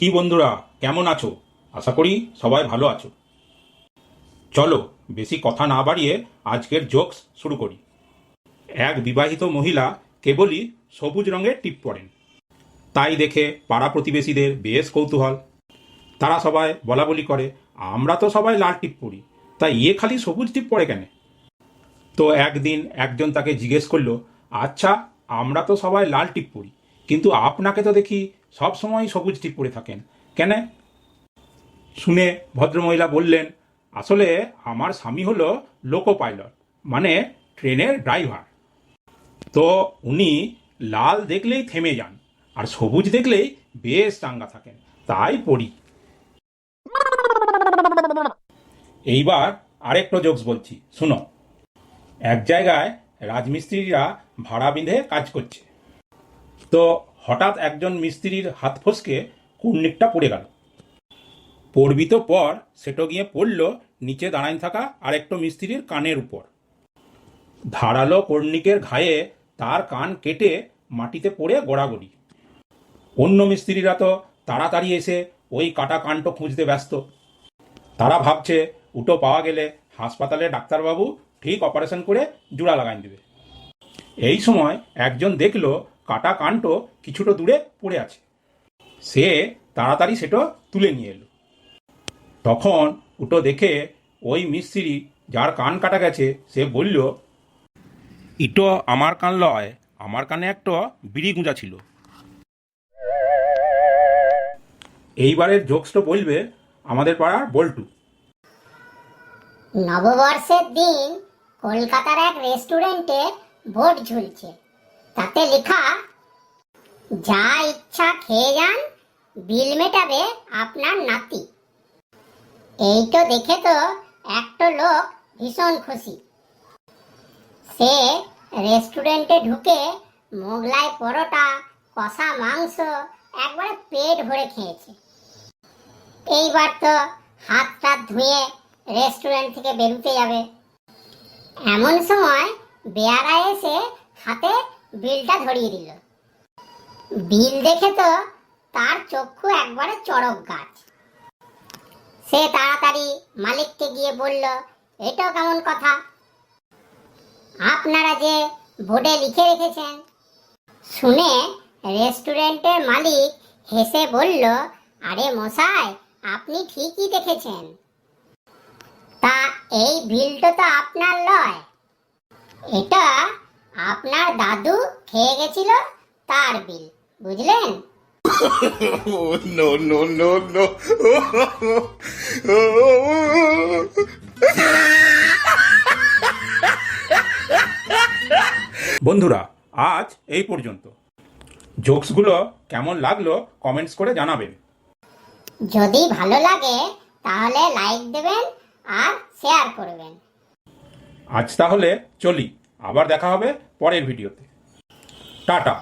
কি বন্ধুরা, কেমন আছো? আশা করি সবাই ভালো আছো। চলো বেশি কথা না বাড়িয়ে আজকের জোকস শুরু করি। এক বিবাহিত মহিলা কেবলই সবুজ রঙের টিপ পরেন। তাই দেখে পাড়া প্রতিবেশীদের বেশ কৌতূহল। তারা সবাই বলাবলি করে, আমরা তো সবাই লাল টিপ পরি, তাই ইয়ে খালি সবুজ টিপ পরে কেন? তো একদিন একজন তাকে জিজ্ঞেস করলো, আচ্ছা, আমরা তো সবাই লাল টিপ পরি, কিন্তু আপনাকে তো দেখি সব সময় সবুজ টিপ পরে থাকেন, কেন? শুনে ভদ্রমহিলা বললেন, আসলে আমার স্বামী হলো লোকো পাইলট, মানে ট্রেনের ড্রাইভার। তো উনি লাল দেখলেই থেমে যান, আর সবুজ দেখলেই বেশ চাঙ্গা থাকেন, তাই পড়ি। এইবার আরেকটা জোকস বলছি, শুনো। এক জায়গায় রাজমিস্ত্রিরা ভাড়া বেঁধে কাজ করছে। তো হঠাৎ একজন মিস্ত্রির হাত ফসকে কর্নিকটা পড়ে গেল। পড়বি তো পর, সেটা গিয়ে পড়ল নিচে দাঁড়ায় থাকা আরেকটা মিস্ত্রির কানের উপর। ধারালো কর্নিকের ঘায়ে তার কান কেটে মাটিতে পড়ে গড়াগড়ি। অন্য মিস্ত্রিরা তো তাড়াতাড়ি এসে ওই কাটা কানটো খুঁজতে ব্যস্ত। তারা ভাবছে উটো পাওয়া গেলে হাসপাতালে ডাক্তারবাবু ঠিক অপারেশন করে জোড়া লাগাই দেবে। এই সময় একজন দেখল কাটা কানটো কিছুটা দূরে পড়ে আছে। সে তাড়াতাড়ি সেটা তুলে নিয়ে এলো। তখন উটো দেখে ওই মিস্ত্রি যার কান কাটা গেছে সে বলল, ইটো আমার কান লয়, আমার কানে একটা বিড়ি গুঁজা ছিল। এইবারের জোকসটা বলবে আমাদের পাড়ার বল্টু। নববর্ষের দিন কলকাতার এক রেস্টুরেন্টে বোর্ড ঝুলছে, তাতে লেখা, যা ইচ্ছা খেয়ে যান, বিল মেটাবে আপনার নাতি। এই তো দেখে তো একটা লোক ভীষণ খুশি। সে রেস্টুরেন্টে ঢুকে মোগলাই পরোটা, কষা মাংস একবারে পেট ভরে খেয়েছে। এইবার তো হাত টাত ধুয়ে রেস্টুরেন্ট থেকে বেরোতে যাবে। এমন সময় বেয়ারা এসে হাতে বিলটা ধরিয়ে দিল। বিল দেখে তো তার চক্ষু একবারে চড়ক গাছ। সে তাড়াতাড়ি মালিককে গিয়ে বলল, এটা কেমন কথা? আপনারা যে বোর্ডে লিখে রেখেছেন। শুনে রেস্টুরেন্টের মালিক হেসে বলল, আরে মশাই, আপনি ঠিকই দেখেছেন। তা এই বিলটা তো আপনার লয়, এটা আপনার দাদু খেয়ে গেছিল তার বিল, বুঝলেন? No, no, no, no. বন্ধুরা, আজ এই পর্যন্ত। জোকসগুলো কেমন লাগলো কমেন্টস করে জানাবেন। যদি ভালো লাগে তাহলে লাইক দেবেন আর শেয়ার করবেন। আজ তাহলে চলি, আবার দেখা হবে পরের ভিডিওতে। টাটা।